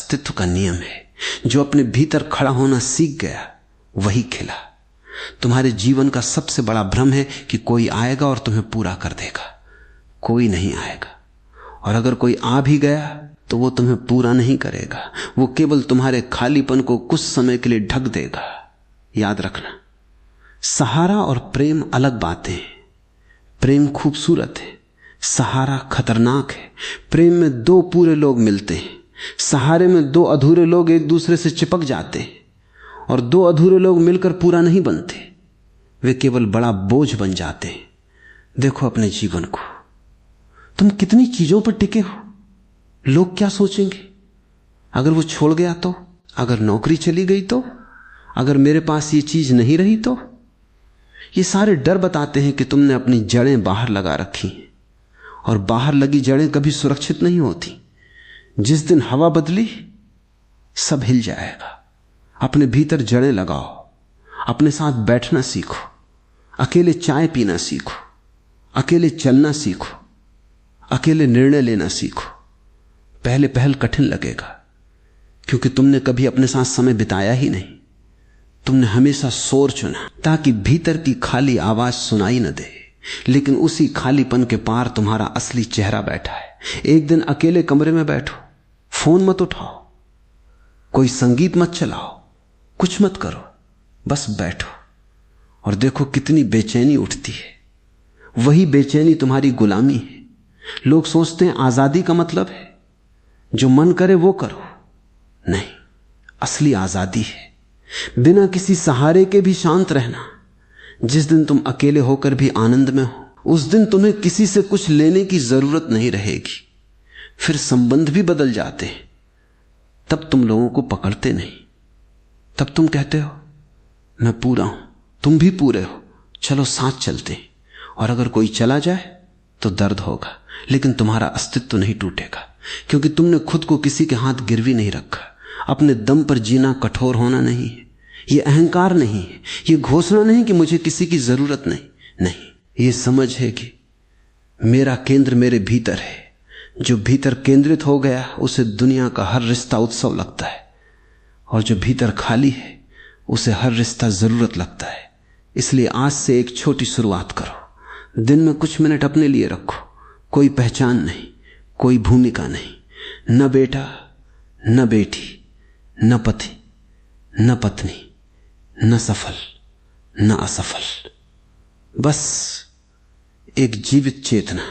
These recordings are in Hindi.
अस्तित्व का नियम है। जो अपने भीतर खड़ा होना सीख गया वही खिला। तुम्हारे जीवन का सबसे बड़ा भ्रम है कि कोई आएगा और तुम्हें पूरा कर देगा। कोई नहीं आएगा, और अगर कोई आ भी गया तो वो तुम्हें पूरा नहीं करेगा। वो केवल तुम्हारे खालीपन को कुछ समय के लिए ढक देगा। याद रखना, सहारा और प्रेम अलग बातें हैं। प्रेम खूबसूरत है, सहारा खतरनाक है। प्रेम में दो पूरे लोग मिलते हैं, सहारे में दो अधूरे लोग एक दूसरे से चिपक जाते हैं, और दो अधूरे लोग मिलकर पूरा नहीं बनते, वे केवल बड़ा बोझ बन जाते हैं। देखो अपने जीवन को, तुम कितनी चीजों पर टिके हो। लोग क्या सोचेंगे अगर वो छोड़ गया तो, अगर नौकरी चली गई तो, अगर मेरे पास ये चीज नहीं रही तो। ये सारे डर बताते हैं कि तुमने अपनी जड़ें बाहर लगा रखी हैं, और बाहर लगी जड़ें कभी सुरक्षित नहीं होती। जिस दिन हवा बदली सब हिल जाएगा। अपने भीतर जड़ें लगाओ, अपने साथ बैठना सीखो, अकेले चाय पीना सीखो, अकेले चलना सीखो, अकेले निर्णय लेना सीखो। पहले पहल कठिन लगेगा, क्योंकि तुमने कभी अपने साथ समय बिताया ही नहीं। तुमने हमेशा शोर चुना ताकि भीतर की खाली आवाज सुनाई न दे, लेकिन उसी खालीपन के पार तुम्हारा असली चेहरा बैठा है। एक दिन अकेले कमरे में बैठो, फोन मत उठाओ, कोई संगीत मत चलाओ, कुछ मत करो, बस बैठो और देखो कितनी बेचैनी उठती है। वही बेचैनी तुम्हारी गुलामी है। लोग सोचते हैं आजादी का मतलब है जो मन करे वो करो। नहीं, असली आजादी है बिना किसी सहारे के भी शांत रहना। जिस दिन तुम अकेले होकर भी आनंद में हो, उस दिन तुम्हें किसी से कुछ लेने की जरूरत नहीं रहेगी। फिर संबंध भी बदल जाते हैं। तब तुम लोगों को पकड़ते नहीं। तब तुम कहते हो मैं पूरा हूं, तुम भी पूरे हो, चलो साथ चलते हैं। और अगर कोई चला जाए तो दर्द होगा, लेकिन तुम्हारा अस्तित्व नहीं टूटेगा, क्योंकि तुमने खुद को किसी के हाथ गिरवी नहीं रखा। अपने दम पर जीना कठोर होना नहीं है, यह अहंकार नहीं है, यह घोषणा नहीं कि मुझे किसी की जरूरत नहीं, यह समझ है कि मेरा केंद्र मेरे भीतर है। जो भीतर केंद्रित हो गया उसे दुनिया का हर रिश्ता उत्सव लगता है, और जो भीतर खाली है उसे हर रिश्ता जरूरत लगता है। इसलिए आज से एक छोटी शुरुआत करो। दिन में कुछ मिनट अपने लिए रखो। कोई पहचान नहीं, कोई भूमिका नहीं, न बेटा न बेटी, न पति न पत्नी, न सफल न असफल, बस एक जीवित चेतना।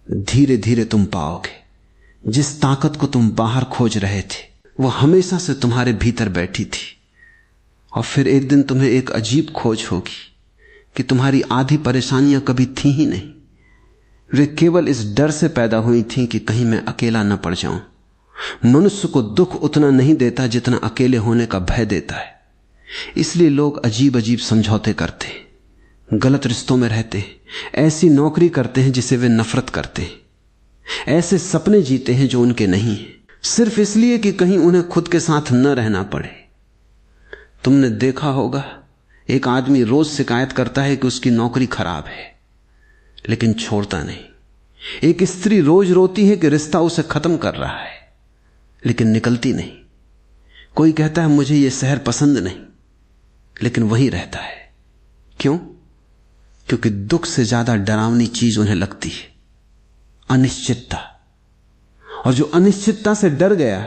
धीरे धीरे तुम पाओगे जिस ताकत को तुम बाहर खोज रहे थे वो हमेशा से तुम्हारे भीतर बैठी थी। और फिर एक दिन तुम्हें एक अजीब खोज होगी कि तुम्हारी आधी परेशानियां कभी थी ही नहीं। वे केवल इस डर से पैदा हुई थीं कि कहीं मैं अकेला न पड़ जाऊं। मनुष्य को दुख उतना नहीं देता जितना अकेले होने का भय देता है। इसलिए लोग अजीब अजीब समझौते करते हैं, गलत रिश्तों में रहते हैं, ऐसी नौकरी करते हैं जिसे वे नफरत करते हैं, ऐसे सपने जीते हैं जो उनके नहीं हैं, सिर्फ इसलिए कि कहीं उन्हें खुद के साथ न रहना पड़े। तुमने देखा होगा एक आदमी रोज शिकायत करता है कि उसकी नौकरी खराब है, लेकिन छोड़ता नहीं। एक स्त्री रोज रोती है कि रिश्ता उसे खत्म कर रहा है, लेकिन निकलती नहीं। कोई कहता है मुझे यह शहर पसंद नहीं, लेकिन वहीं रहता है। क्यों? क्योंकि दुख से ज्यादा डरावनी चीज उन्हें लगती है अनिश्चितता। और जो अनिश्चितता से डर गया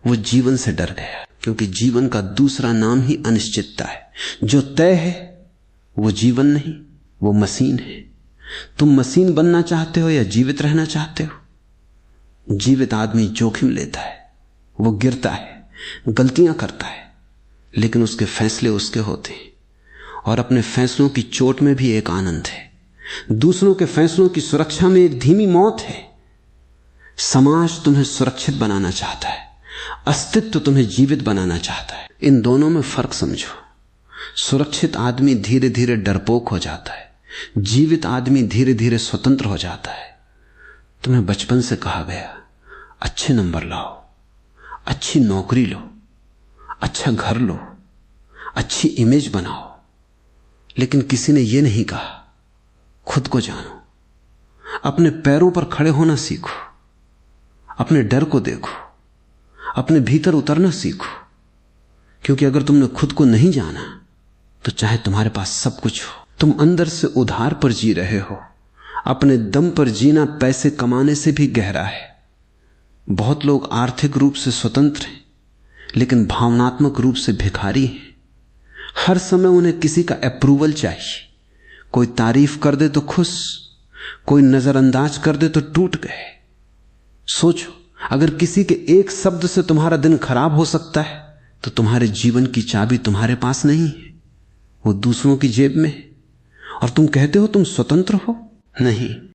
वो जीवन से डर गया, क्योंकि जीवन का दूसरा नाम ही अनिश्चितता है। जो तय है वो जीवन नहीं, वो मशीन है। तुम मशीन बनना चाहते हो या जीवित रहना चाहते हो? जीवित आदमी जोखिम लेता है, वो गिरता है, गलतियां करता है, लेकिन उसके फैसले उसके होते हैं। और अपने फैसलों की चोट में भी एक आनंद है। दूसरों के फैसलों की सुरक्षा में एक धीमी मौत है। समाज तुम्हें सुरक्षित बनाना चाहता है, अस्तित्व तुम्हें जीवित बनाना चाहता है। इन दोनों में फर्क समझो। सुरक्षित आदमी धीरे धीरे डरपोक हो जाता है, जीवित आदमी धीरे धीरे स्वतंत्र हो जाता है। तुम्हें बचपन से कहा गया अच्छे नंबर लाओ, अच्छी नौकरी लो, अच्छा घर लो, अच्छी इमेज बनाओ, लेकिन किसी ने यह नहीं कहा खुद को जानो, अपने पैरों पर खड़े होना सीखो, अपने डर को देखो, अपने भीतर उतरना सीखो, क्योंकि अगर तुमने खुद को नहीं जाना तो चाहे तुम्हारे पास सब कुछ हो, तुम अंदर से उधार पर जी रहे हो। अपने दम पर जीना पैसे कमाने से भी गहरा है। बहुत लोग आर्थिक रूप से स्वतंत्र हैं लेकिन भावनात्मक रूप से भिखारी हैं। हर समय उन्हें किसी का अप्रूवल चाहिए। कोई तारीफ कर दे तो खुश, कोई नजरअंदाज कर दे तो टूट गए। सोचो, अगर किसी के एक शब्द से तुम्हारा दिन खराब हो सकता है तो तुम्हारे जीवन की चाबी तुम्हारे पास नहीं है, वो दूसरों की जेब में है। और तुम कहते हो तुम स्वतंत्र हो। नहीं,